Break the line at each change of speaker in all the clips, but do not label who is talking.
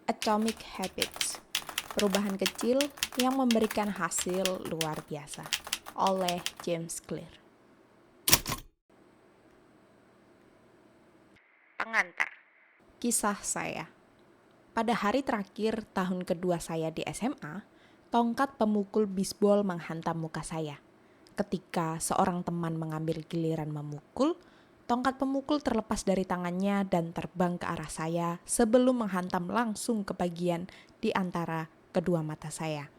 Atomic Habits, perubahan kecil yang memberikan hasil luar biasa, oleh James Clear. Pengantar. Kisah saya. Pada hari terakhir tahun kedua saya di SMA, tongkat pemukul bisbol menghantam muka saya. Ketika seorang teman mengambil giliran memukul, tongkat pemukul terlepas dari tangannya dan terbang ke arah saya sebelum menghantam langsung ke bagian di antara kedua mata saya.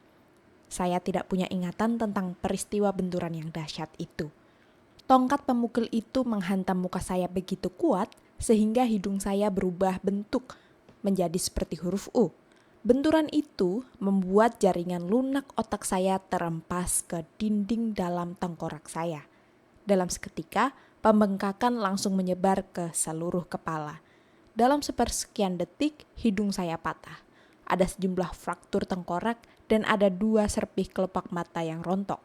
Saya tidak punya ingatan tentang peristiwa benturan yang dahsyat itu. Tongkat pemukul itu menghantam muka saya begitu kuat sehingga hidung saya berubah bentuk menjadi seperti huruf U. Benturan itu membuat jaringan lunak otak saya terempas ke dinding dalam tengkorak saya. Dalam seketika, pembengkakan langsung menyebar ke seluruh kepala. Dalam sepersekian detik, hidung saya patah. Ada sejumlah fraktur tengkorak dan ada 2 serpih kelopak mata yang rontok.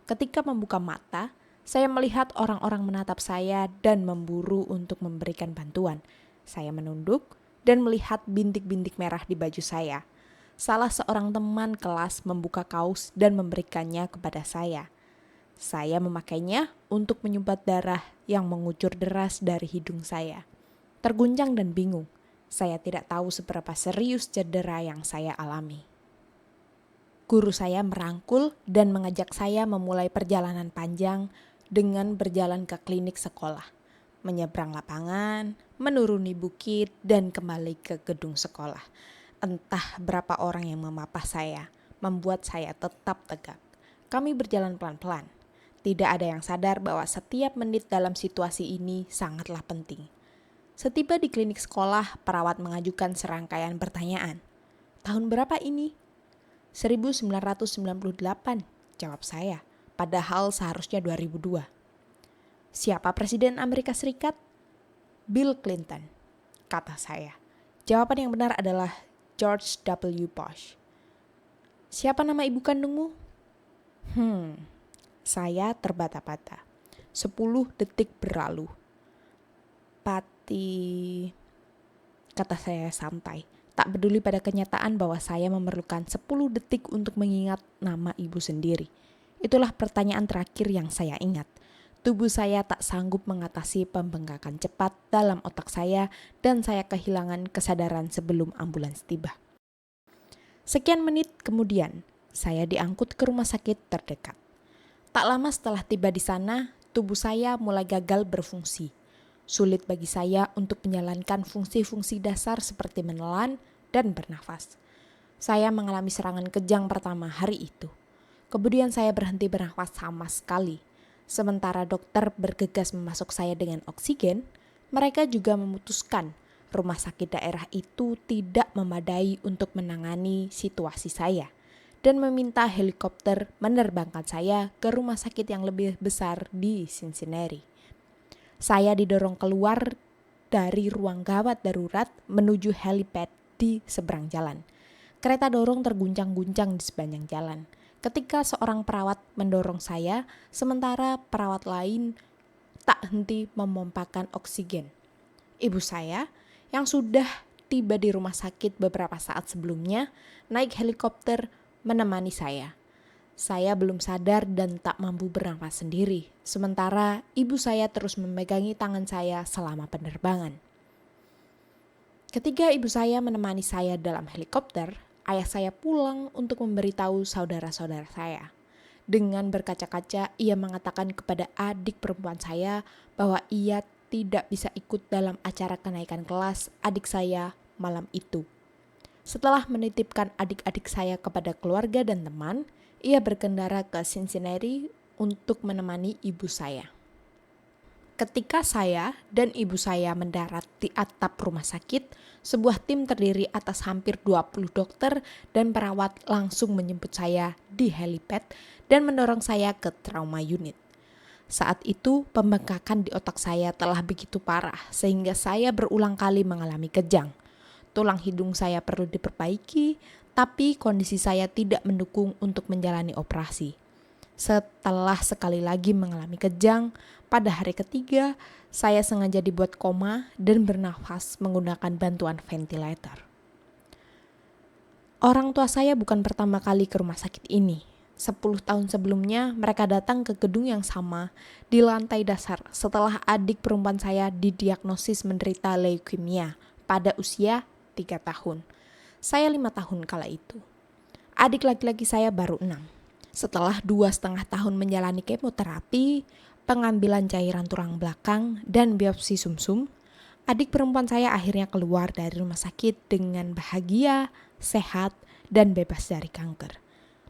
Ketika membuka mata, saya melihat orang-orang menatap saya dan memburu untuk memberikan bantuan. Saya menunduk dan melihat bintik-bintik merah di baju saya. Salah seorang teman kelas membuka kaos dan memberikannya kepada saya. Saya memakainya untuk menyumbat darah yang mengucur deras dari hidung saya. Terguncang dan bingung, saya tidak tahu seberapa serius cedera yang saya alami. Guru saya merangkul dan mengajak saya memulai perjalanan panjang dengan berjalan ke klinik sekolah, menyeberang lapangan, menuruni bukit, dan kembali ke gedung sekolah. Entah berapa orang yang memapah saya, membuat saya tetap tegak. Kami berjalan pelan-pelan. Tidak ada yang sadar bahwa setiap menit dalam situasi ini sangatlah penting. Setiba di klinik sekolah, perawat mengajukan serangkaian pertanyaan. Tahun berapa ini? 1998, jawab saya. Padahal seharusnya 2002. Siapa Presiden Amerika Serikat? Bill Clinton, kata saya. Jawaban yang benar adalah George W. Bush. Siapa nama ibu kandungmu? Saya terbata-bata. 10 detik berlalu. Pati, kata saya santai. Tak peduli pada kenyataan bahwa saya memerlukan 10 detik untuk mengingat nama ibu sendiri. Itulah pertanyaan terakhir yang saya ingat. Tubuh saya tak sanggup mengatasi pembengkakan cepat dalam otak saya dan saya kehilangan kesadaran sebelum ambulans tiba. Sekian menit kemudian, saya diangkut ke rumah sakit terdekat. Tak lama setelah tiba di sana, tubuh saya mulai gagal berfungsi. Sulit bagi saya untuk menjalankan fungsi-fungsi dasar seperti menelan dan bernafas. Saya mengalami serangan kejang pertama hari itu. Kemudian saya berhenti bernafas sama sekali. Sementara dokter bergegas memasuk saya dengan oksigen, mereka juga memutuskan rumah sakit daerah itu tidak memadai untuk menangani situasi saya dan meminta helikopter menerbangkan saya ke rumah sakit yang lebih besar di Cincinnati. Saya didorong keluar dari ruang gawat darurat menuju helipad di seberang jalan. Kereta dorong terguncang-guncang di sepanjang jalan. Ketika seorang perawat mendorong saya, sementara perawat lain tak henti memompakan oksigen. Ibu saya, yang sudah tiba di rumah sakit beberapa saat sebelumnya, naik helikopter menemani saya. Saya belum sadar dan tak mampu bernafas sendiri, sementara ibu saya terus memegangi tangan saya selama penerbangan. Ketika ibu saya menemani saya dalam helikopter, ayah saya pulang untuk memberitahu saudara-saudara saya. Dengan berkaca-kaca, ia mengatakan kepada adik perempuan saya bahwa ia tidak bisa ikut dalam acara kenaikan kelas adik saya malam itu. Setelah menitipkan adik-adik saya kepada keluarga dan teman, ia berkendara ke Cincinnati untuk menemani ibu saya. Ketika saya dan ibu saya mendarat di atap rumah sakit, sebuah tim terdiri atas hampir 20 dokter dan perawat langsung menjemput saya di helipad dan mendorong saya ke trauma unit. Saat itu, pembengkakan di otak saya telah begitu parah sehingga saya berulang kali mengalami kejang. Tulang hidung saya perlu diperbaiki, tapi kondisi saya tidak mendukung untuk menjalani operasi. Setelah sekali lagi mengalami kejang, pada hari ketiga saya sengaja dibuat koma dan bernafas menggunakan bantuan ventilator. Orang tua saya bukan pertama kali ke rumah sakit ini. 10 tahun sebelumnya mereka datang ke gedung yang sama di lantai dasar setelah adik perempuan saya didiagnosis menderita leukemia pada usia 3 tahun. Saya 5 tahun kala itu. Adik laki-laki saya baru 6. Setelah 2,5 tahun menjalani kemoterapi, pengambilan cairan tulang belakang, dan biopsi sumsum, adik perempuan saya akhirnya keluar dari rumah sakit dengan bahagia, sehat, dan bebas dari kanker.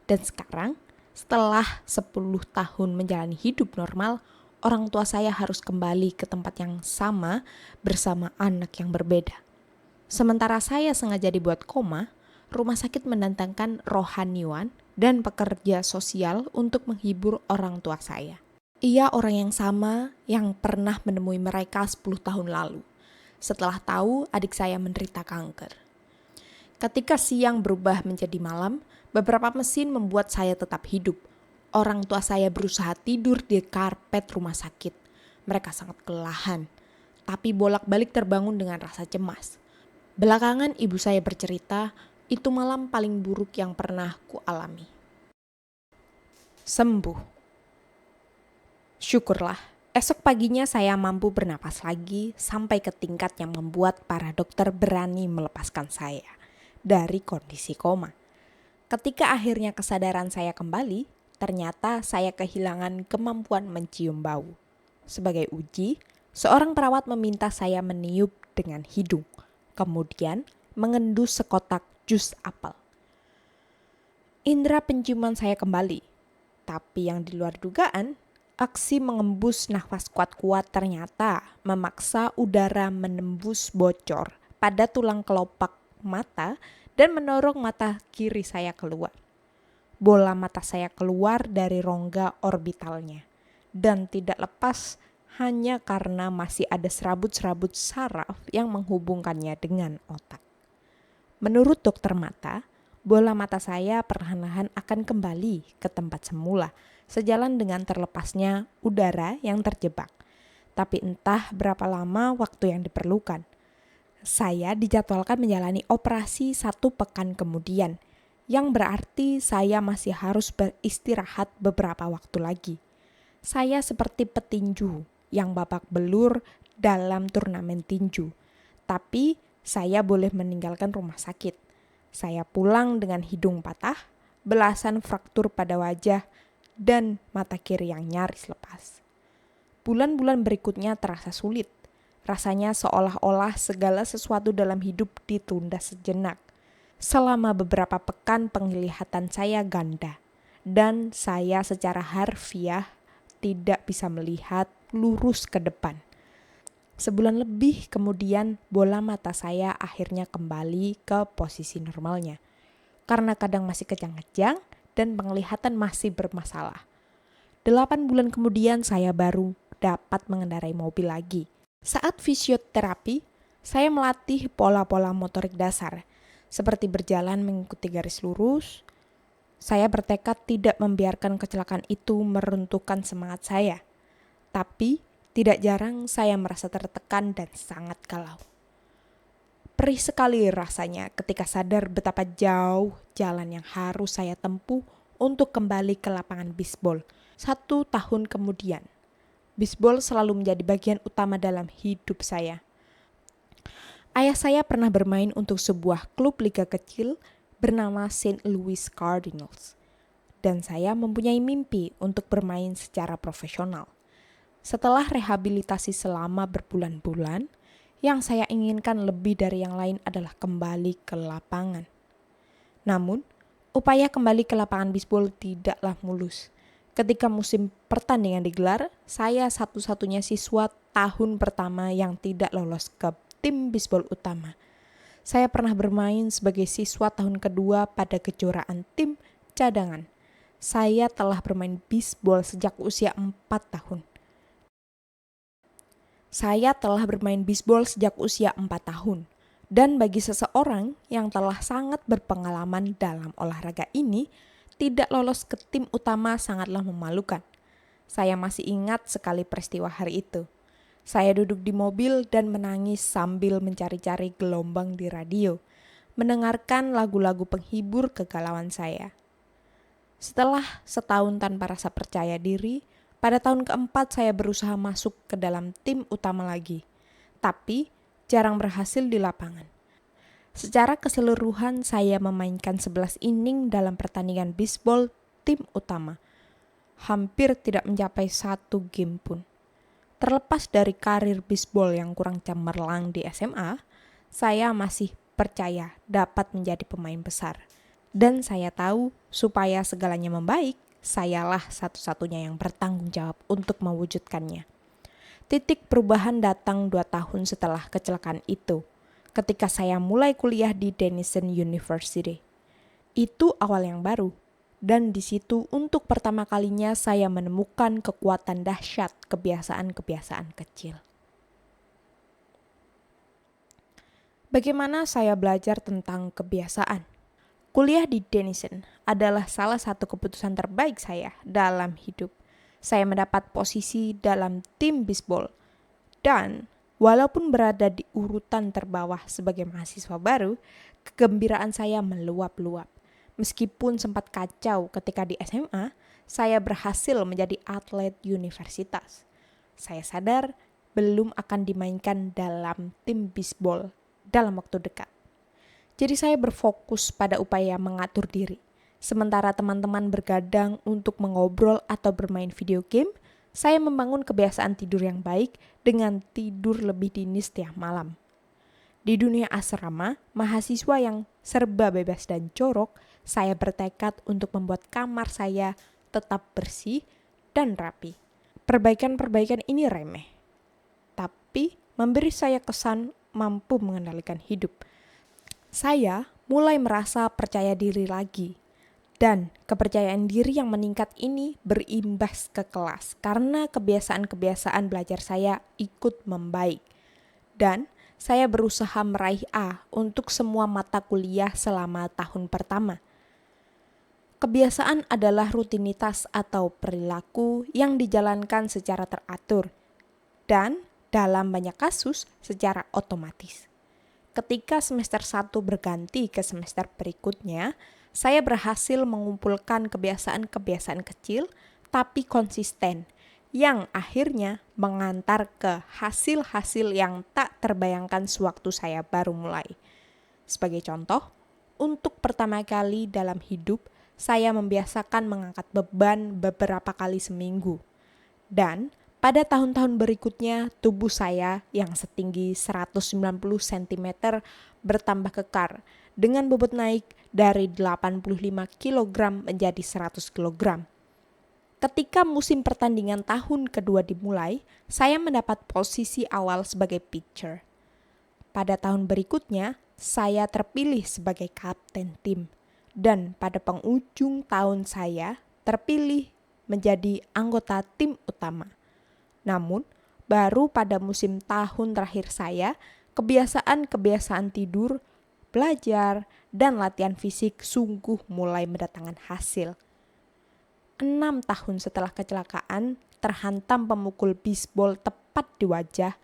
Dan sekarang, setelah 10 tahun menjalani hidup normal, orang tua saya harus kembali ke tempat yang sama bersama anak yang berbeda. Sementara saya sengaja dibuat koma, rumah sakit mendatangkan rohaniwan dan pekerja sosial untuk menghibur orang tua saya. Ia orang yang sama yang pernah menemui mereka 10 tahun lalu, setelah tahu adik saya menderita kanker. Ketika siang berubah menjadi malam, beberapa mesin membuat saya tetap hidup. Orang tua saya berusaha tidur di karpet rumah sakit. Mereka sangat kelelahan, tapi bolak-balik terbangun dengan rasa cemas. Belakangan ibu saya bercerita, itu malam paling buruk yang pernah kualami. Sembuh. Syukurlah, esok paginya saya mampu bernapas lagi sampai ke tingkat yang membuat para dokter berani melepaskan saya dari kondisi koma. Ketika akhirnya kesadaran saya kembali, ternyata saya kehilangan kemampuan mencium bau. Sebagai uji, seorang perawat meminta saya meniup dengan hidung, kemudian mengendus sekotak jus apel. Indera penciuman saya kembali, tapi yang di luar dugaan, aksi mengembus nafas kuat-kuat ternyata memaksa udara menembus bocor pada tulang kelopak mata dan mendorong mata kiri saya keluar. Bola mata saya keluar dari rongga orbitalnya dan tidak lepas hanya karena masih ada serabut-serabut saraf yang menghubungkannya dengan otak. Menurut dokter mata, bola mata saya perlahan-lahan akan kembali ke tempat semula, sejalan dengan terlepasnya udara yang terjebak. Tapi entah berapa lama waktu yang diperlukan. Saya dijadwalkan menjalani operasi 1 pekan kemudian, yang berarti saya masih harus beristirahat beberapa waktu lagi. Saya seperti petinju yang babak belur dalam turnamen tinju, tapi saya boleh meninggalkan rumah sakit. Saya pulang dengan hidung patah, belasan fraktur pada wajah, dan mata kiri yang nyaris lepas. Bulan-bulan berikutnya terasa sulit. Rasanya seolah-olah segala sesuatu dalam hidup ditunda sejenak. Selama beberapa pekan penglihatan saya ganda, dan saya secara harfiah tidak bisa melihat lurus ke depan. Sebulan lebih kemudian bola mata saya akhirnya kembali ke posisi normalnya. Karena kadang masih kejang-kejang dan penglihatan masih bermasalah. 8 bulan kemudian saya baru dapat mengendarai mobil lagi. Saat fisioterapi, saya melatih pola-pola motorik dasar, seperti berjalan mengikuti garis lurus. Saya bertekad tidak membiarkan kecelakaan itu meruntuhkan semangat saya. Tapi tidak jarang saya merasa tertekan dan sangat galau. Perih sekali rasanya ketika sadar betapa jauh jalan yang harus saya tempuh untuk kembali ke lapangan bisbol 1 tahun kemudian. Bisbol selalu menjadi bagian utama dalam hidup saya. Ayah saya pernah bermain untuk sebuah klub liga kecil bernama St. Louis Cardinals. Dan saya mempunyai mimpi untuk bermain secara profesional. Setelah rehabilitasi selama berbulan-bulan, yang saya inginkan lebih dari yang lain adalah kembali ke lapangan. Namun, upaya kembali ke lapangan bisbol tidaklah mulus. Ketika musim pertandingan digelar, saya satu-satunya siswa tahun pertama yang tidak lolos ke tim bisbol utama. Saya pernah bermain sebagai siswa tahun kedua pada kejuaraan tim cadangan. Saya telah bermain bisbol sejak usia 4 tahun. Saya telah bermain bisbol sejak usia 4 tahun. Dan bagi seseorang yang telah sangat berpengalaman dalam olahraga ini, tidak lolos ke tim utama sangatlah memalukan. Saya masih ingat sekali peristiwa hari itu. Saya duduk di mobil dan menangis sambil mencari-cari gelombang di radio, mendengarkan lagu-lagu penghibur kegalauan saya. Setelah setahun tanpa rasa percaya diri, pada tahun keempat saya berusaha masuk ke dalam tim utama lagi, tapi jarang berhasil di lapangan. Secara keseluruhan saya memainkan 11 inning dalam pertandingan bisbol tim utama. Hampir tidak mencapai 1 game pun. Terlepas dari karir bisbol yang kurang cemerlang di SMA, saya masih percaya dapat menjadi pemain besar. Dan saya tahu supaya segalanya membaik, sayalah satu-satunya yang bertanggung jawab untuk mewujudkannya. Titik perubahan datang 2 tahun setelah kecelakaan itu, ketika saya mulai kuliah di Denison University. Itu awal yang baru, dan di situ untuk pertama kalinya saya menemukan kekuatan dahsyat kebiasaan-kebiasaan kecil. Bagaimana saya belajar tentang kebiasaan? Kuliah di Denison adalah salah satu keputusan terbaik saya dalam hidup. Saya mendapat posisi dalam tim bisbol, dan walaupun berada di urutan terbawah sebagai mahasiswa baru, kegembiraan saya meluap-luap. Meskipun sempat kacau ketika di SMA, saya berhasil menjadi atlet universitas. Saya sadar belum akan dimainkan dalam tim bisbol dalam waktu dekat. Jadi saya berfokus pada upaya mengatur diri. Sementara teman-teman bergadang untuk mengobrol atau bermain video game, saya membangun kebiasaan tidur yang baik dengan tidur lebih dini setiap malam. Di dunia asrama, mahasiswa yang serba bebas dan jorok, saya bertekad untuk membuat kamar saya tetap bersih dan rapi. Perbaikan-perbaikan ini remeh, tapi memberi saya kesan mampu mengendalikan hidup. Saya mulai merasa percaya diri lagi. Dan kepercayaan diri yang meningkat ini berimbas ke kelas karena kebiasaan-kebiasaan belajar saya ikut membaik. Dan saya berusaha meraih A untuk semua mata kuliah selama tahun pertama. Kebiasaan adalah rutinitas atau perilaku yang dijalankan secara teratur dan dalam banyak kasus secara otomatis. Ketika semester 1 berganti ke semester berikutnya, saya berhasil mengumpulkan kebiasaan-kebiasaan kecil tapi konsisten yang akhirnya mengantar ke hasil-hasil yang tak terbayangkan sewaktu saya baru mulai. Sebagai contoh, untuk pertama kali dalam hidup, saya membiasakan mengangkat beban beberapa kali seminggu. Dan pada tahun-tahun berikutnya, tubuh saya yang setinggi 190 cm bertambah kekar dengan bobot naik dari 85 kg menjadi 100 kg. Ketika musim pertandingan tahun kedua dimulai, saya mendapat posisi awal sebagai pitcher. Pada tahun berikutnya, saya terpilih sebagai kapten tim. Dan pada penghujung tahun saya terpilih menjadi anggota tim utama. Namun, baru pada musim tahun terakhir saya, kebiasaan-kebiasaan tidur, belajar, dan latihan fisik sungguh mulai mendatangkan hasil. 6 tahun setelah kecelakaan, terhantam pemukul bisbol tepat di wajah,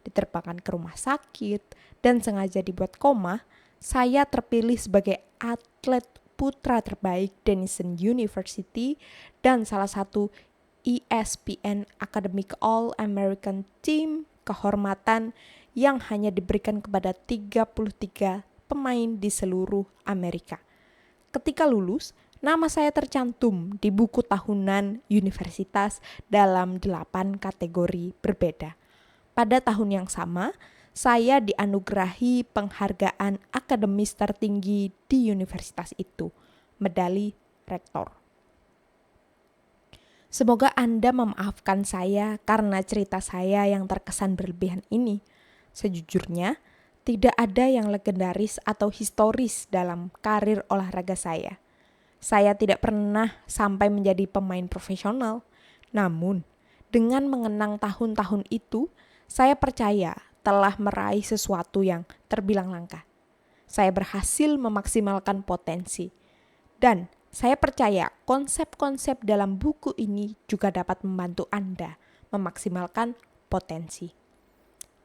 diterbangkan ke rumah sakit, dan sengaja dibuat koma, saya terpilih sebagai atlet putra terbaik Denison University dan salah satu ESPN Academic All-American Team kehormatan yang hanya diberikan kepada 33 pemain di seluruh Amerika. Ketika lulus, nama saya tercantum di buku tahunan universitas dalam 8 kategori berbeda. Pada tahun yang sama, saya dianugerahi penghargaan akademis tertinggi di universitas itu, medali rektor. Semoga Anda memaafkan saya karena cerita saya yang terkesan berlebihan ini. Sejujurnya, tidak ada yang legendaris atau historis dalam karir olahraga saya. Saya tidak pernah sampai menjadi pemain profesional. Namun, dengan mengenang tahun-tahun itu, saya percaya telah meraih sesuatu yang terbilang langka. Saya berhasil memaksimalkan potensi. Dan Saya percaya konsep-konsep dalam buku ini juga dapat membantu Anda memaksimalkan potensi.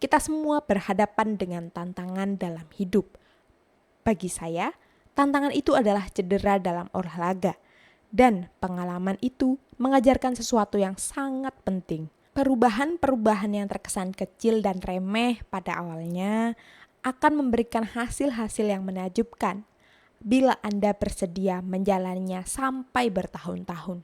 Kita semua berhadapan dengan tantangan dalam hidup. Bagi saya, tantangan itu adalah cedera dalam olahraga. Dan pengalaman itu mengajarkan sesuatu yang sangat penting. Perubahan-perubahan yang terkesan kecil dan remeh pada awalnya akan memberikan hasil-hasil yang menakjubkan bila Anda bersedia menjalaninya sampai bertahun-tahun.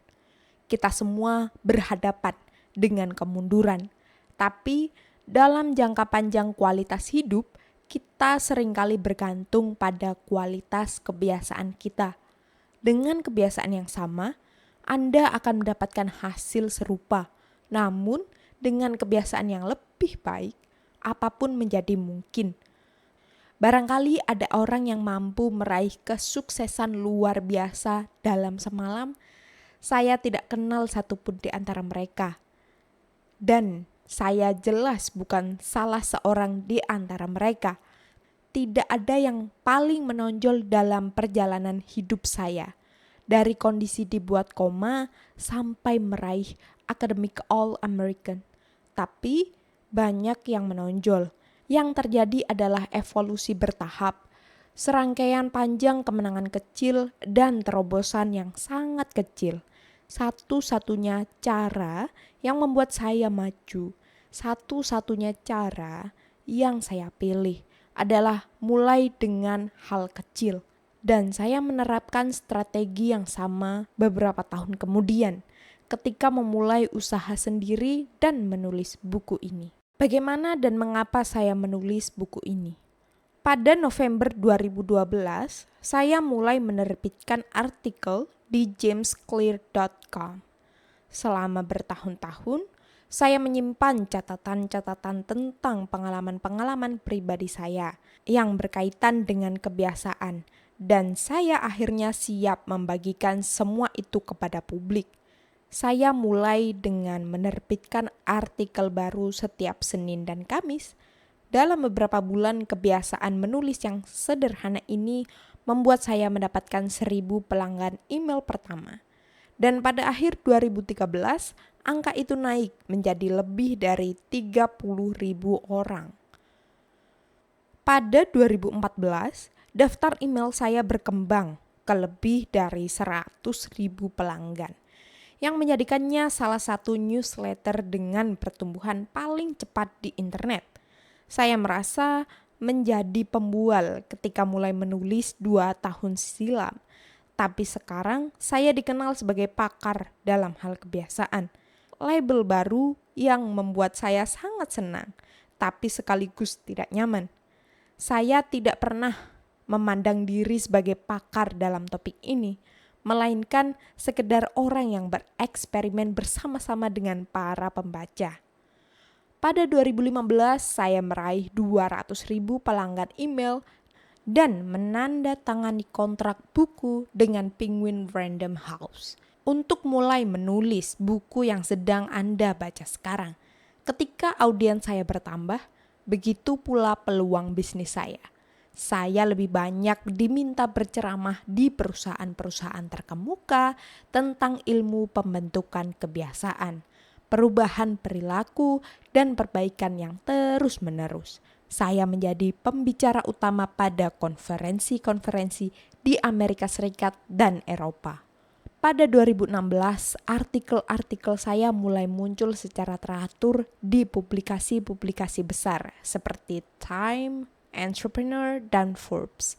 Kita semua berhadapan dengan kemunduran, tapi dalam jangka panjang kualitas hidup, kita seringkali bergantung pada kualitas kebiasaan kita. Dengan kebiasaan yang sama, Anda akan mendapatkan hasil serupa, namun dengan kebiasaan yang lebih baik, apapun menjadi mungkin. Barangkali ada orang yang mampu meraih kesuksesan luar biasa dalam semalam. Saya tidak kenal satupun di antara mereka. Dan saya jelas bukan salah seorang di antara mereka. Tidak ada yang paling menonjol dalam perjalanan hidup saya. Dari kondisi dibuat koma sampai meraih Academic All-American. Tapi banyak yang menonjol. Yang terjadi adalah evolusi bertahap, serangkaian panjang kemenangan kecil dan terobosan yang sangat kecil. Satu-satunya cara yang membuat saya maju, satu-satunya cara yang saya pilih adalah mulai dengan hal kecil. Dan saya menerapkan strategi yang sama beberapa tahun kemudian ketika memulai usaha sendiri dan menulis buku ini. Bagaimana dan mengapa saya menulis buku ini? Pada November 2012, saya mulai menerbitkan artikel di jamesclear.com. Selama bertahun-tahun, saya menyimpan catatan-catatan tentang pengalaman-pengalaman pribadi saya yang berkaitan dengan kebiasaan, dan saya akhirnya siap membagikan semua itu kepada publik. Saya mulai dengan menerbitkan artikel baru setiap Senin dan Kamis. Dalam beberapa bulan, kebiasaan menulis yang sederhana ini membuat saya mendapatkan 1.000 pelanggan email pertama. Dan pada akhir 2013, angka itu naik menjadi lebih dari 30.000 orang. Pada 2014, daftar email saya berkembang ke lebih dari 100.000 pelanggan, yang menjadikannya salah satu newsletter dengan pertumbuhan paling cepat di internet. Saya merasa menjadi pembual ketika mulai menulis 2 tahun silam, tapi sekarang saya dikenal sebagai pakar dalam hal kebiasaan. Label baru yang membuat saya sangat senang, tapi sekaligus tidak nyaman. Saya tidak pernah memandang diri sebagai pakar dalam topik ini, melainkan sekedar orang yang bereksperimen bersama-sama dengan para pembaca. Pada 2015, saya meraih 200.000 pelanggan email dan menandatangani kontrak buku dengan Penguin Random House untuk mulai menulis buku yang sedang Anda baca sekarang. Ketika audiens saya bertambah, begitu pula peluang bisnis saya. Saya lebih banyak diminta berceramah di perusahaan-perusahaan terkemuka tentang ilmu pembentukan kebiasaan, perubahan perilaku, dan perbaikan yang terus-menerus. Saya menjadi pembicara utama pada konferensi-konferensi di Amerika Serikat dan Eropa. Pada 2016, artikel-artikel saya mulai muncul secara teratur di publikasi-publikasi besar seperti Time, Entrepreneur, dan Forbes.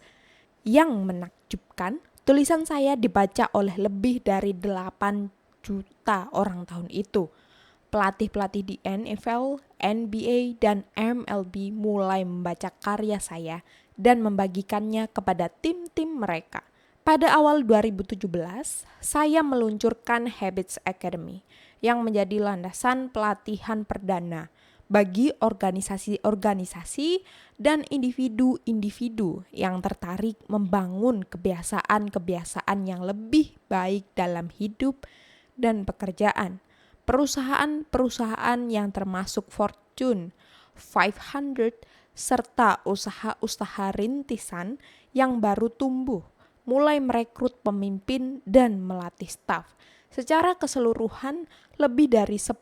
Yang menakjubkan, tulisan saya dibaca oleh lebih dari 8 juta orang tahun itu. Pelatih-pelatih di NFL, NBA, dan MLB mulai membaca karya saya dan membagikannya kepada tim-tim mereka. Pada awal 2017, saya meluncurkan Habits Academy yang menjadi landasan pelatihan perdana bagi organisasi-organisasi dan individu-individu yang tertarik membangun kebiasaan-kebiasaan yang lebih baik dalam hidup dan pekerjaan. Perusahaan-perusahaan yang termasuk Fortune 500 serta usaha-usaha rintisan yang baru tumbuh mulai merekrut pemimpin dan melatih staf. Secara keseluruhan, lebih dari 10.000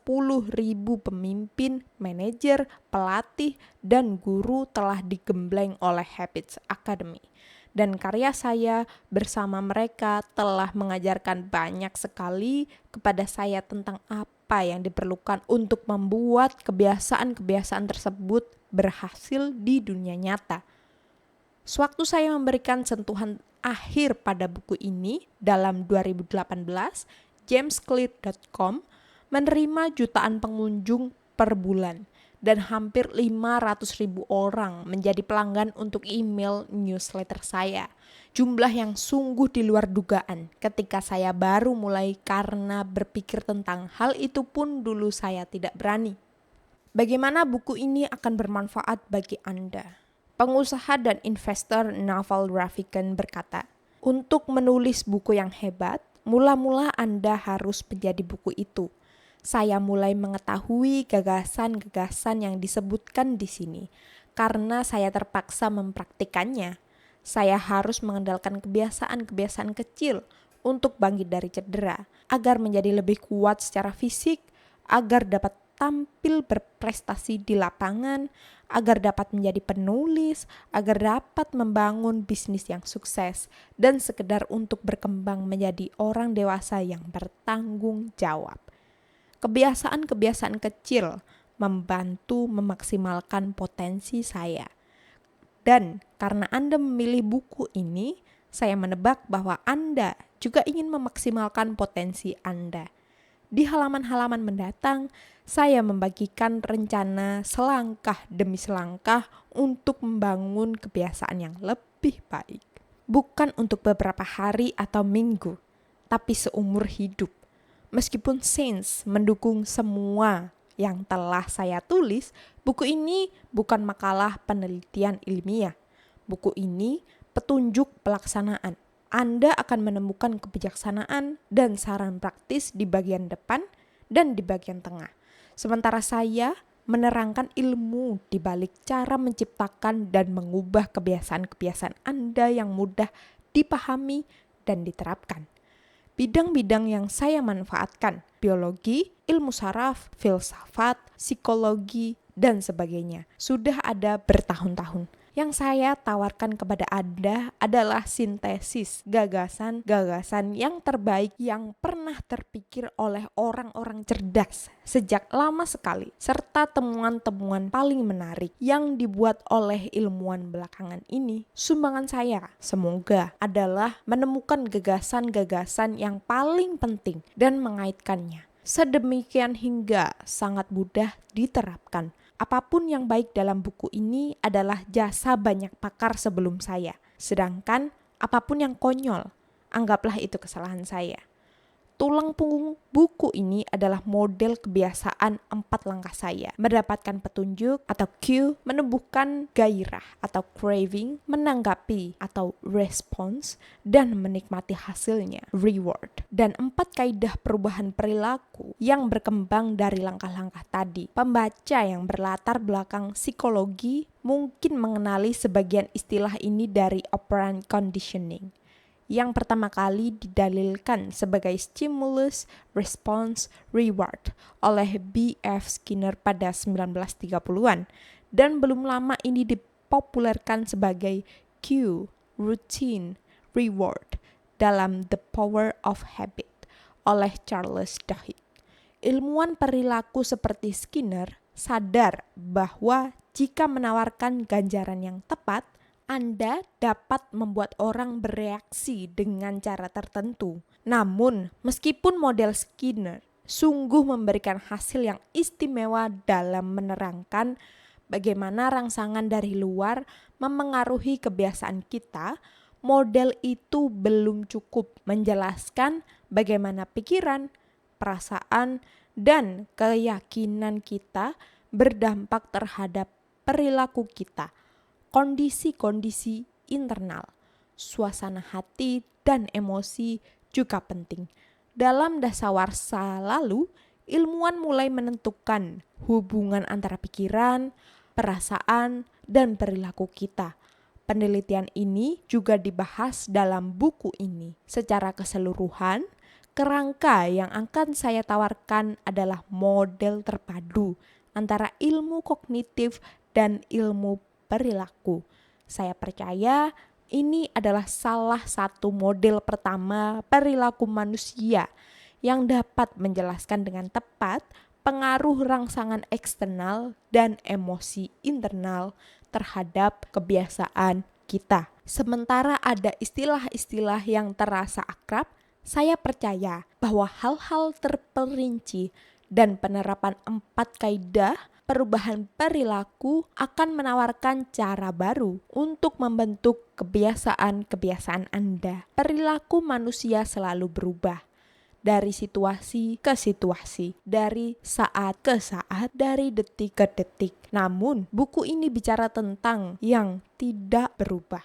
pemimpin, manajer, pelatih, dan guru telah digembleng oleh Habits Academy. Dan karya saya bersama mereka telah mengajarkan banyak sekali kepada saya tentang apa yang diperlukan untuk membuat kebiasaan-kebiasaan tersebut berhasil di dunia nyata. Sewaktu saya memberikan sentuhan akhir pada buku ini dalam 2018, jamesclear.com menerima jutaan pengunjung per bulan dan hampir 500.000 orang menjadi pelanggan untuk email newsletter saya. Jumlah yang sungguh di luar dugaan ketika saya baru mulai, karena berpikir tentang hal itu pun dulu saya tidak berani. Bagaimana buku ini akan bermanfaat bagi Anda? Pengusaha dan investor Naval Ravikant berkata, untuk menulis buku yang hebat, mula-mula Anda harus menjadi buku itu. Saya mulai mengetahui gagasan-gagasan yang disebutkan di sini karena saya terpaksa mempraktikannya. Saya harus mengandalkan kebiasaan-kebiasaan kecil untuk bangkit dari cedera, agar menjadi lebih kuat secara fisik, agar dapat tampil berprestasi di lapangan, agar dapat menjadi penulis, agar dapat membangun bisnis yang sukses, dan sekedar untuk berkembang menjadi orang dewasa yang bertanggung jawab. Kebiasaan-kebiasaan kecil membantu memaksimalkan potensi saya. Dan karena Anda memilih buku ini, saya menebak bahwa Anda juga ingin memaksimalkan potensi Anda. Di halaman-halaman mendatang, saya membagikan rencana selangkah demi selangkah untuk membangun kebiasaan yang lebih baik. Bukan untuk beberapa hari atau minggu, tapi seumur hidup. Meskipun sains mendukung semua yang telah saya tulis, buku ini bukan makalah penelitian ilmiah. Buku ini petunjuk pelaksanaan. Anda akan menemukan kebijaksanaan dan saran praktis di bagian depan dan di bagian tengah. Sementara saya menerangkan ilmu di balik cara menciptakan dan mengubah kebiasaan-kebiasaan Anda yang mudah dipahami dan diterapkan. Bidang-bidang yang saya manfaatkan, biologi, ilmu saraf, filsafat, psikologi, dan sebagainya, sudah ada bertahun-tahun. Yang saya tawarkan kepada Anda adalah sintesis gagasan-gagasan yang terbaik yang pernah terpikir oleh orang-orang cerdas sejak lama sekali, serta temuan-temuan paling menarik yang dibuat oleh ilmuwan belakangan ini. Sumbangan saya, semoga, adalah menemukan gagasan-gagasan yang paling penting dan mengaitkannya sedemikian hingga sangat mudah diterapkan. Apapun yang baik dalam buku ini adalah jasa banyak pakar sebelum saya. Sedangkan apapun yang konyol, anggaplah itu kesalahan saya. Tulang punggung buku ini adalah model kebiasaan 4 langkah saya. Mendapatkan petunjuk atau cue, menumbuhkan gairah atau craving, menanggapi atau response, dan menikmati hasilnya, reward. Dan 4 kaidah perubahan perilaku yang berkembang dari langkah-langkah tadi. Pembaca yang berlatar belakang psikologi mungkin mengenali sebagian istilah ini dari operant conditioning, yang pertama kali didalilkan sebagai stimulus, response, reward oleh B.F. Skinner pada 1930-an, dan belum lama ini dipopulerkan sebagai cue, routine, reward dalam The Power of Habit oleh Charles Duhigg. Ilmuwan perilaku seperti Skinner sadar bahwa jika menawarkan ganjaran yang tepat, Anda dapat membuat orang bereaksi dengan cara tertentu. Namun, meskipun model Skinner sungguh memberikan hasil yang istimewa dalam menerangkan bagaimana rangsangan dari luar memengaruhi kebiasaan kita, model itu belum cukup menjelaskan bagaimana pikiran, perasaan, dan keyakinan kita berdampak terhadap perilaku kita. Kondisi-kondisi internal, suasana hati, dan emosi juga penting. Dalam dasawarsa lalu, ilmuwan mulai menentukan hubungan antara pikiran, perasaan, dan perilaku kita. Penelitian ini juga dibahas dalam buku ini. Secara keseluruhan, kerangka yang akan saya tawarkan adalah model terpadu antara ilmu kognitif dan ilmu perilaku. Saya percaya ini adalah salah satu model pertama perilaku manusia yang dapat menjelaskan dengan tepat pengaruh rangsangan eksternal dan emosi internal terhadap kebiasaan kita. Sementara ada istilah-istilah yang terasa akrab, saya percaya bahwa hal-hal terperinci dan penerapan 4 kaidah perubahan perilaku akan menawarkan cara baru untuk membentuk kebiasaan-kebiasaan Anda. Perilaku manusia selalu berubah dari situasi ke situasi, dari saat ke saat, dari detik ke detik. Namun, buku ini bicara tentang yang tidak berubah.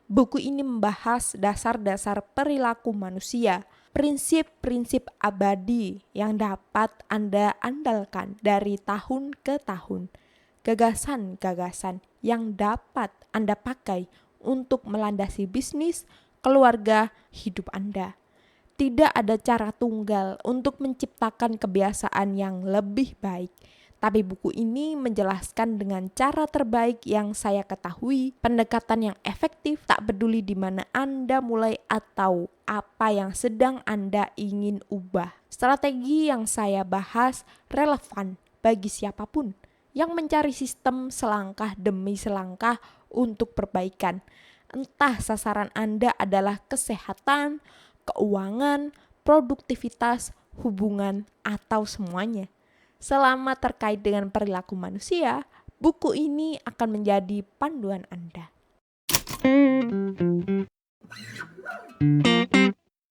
Buku ini membahas dasar-dasar perilaku manusia, prinsip-prinsip abadi yang dapat Anda andalkan dari tahun ke tahun, gagasan-gagasan yang dapat Anda pakai untuk melandasi bisnis, keluarga, hidup Anda. Tidak ada cara tunggal untuk menciptakan kebiasaan yang lebih baik. Tapi buku ini menjelaskan dengan cara terbaik yang saya ketahui, pendekatan yang efektif, tak peduli di mana Anda mulai atau apa yang sedang Anda ingin ubah. Strategi yang saya bahas relevan bagi siapapun yang mencari sistem selangkah demi selangkah untuk perbaikan. Entah sasaran Anda adalah kesehatan, keuangan, produktivitas, hubungan, atau semuanya. Selama terkait dengan perilaku manusia, buku ini akan menjadi panduan Anda.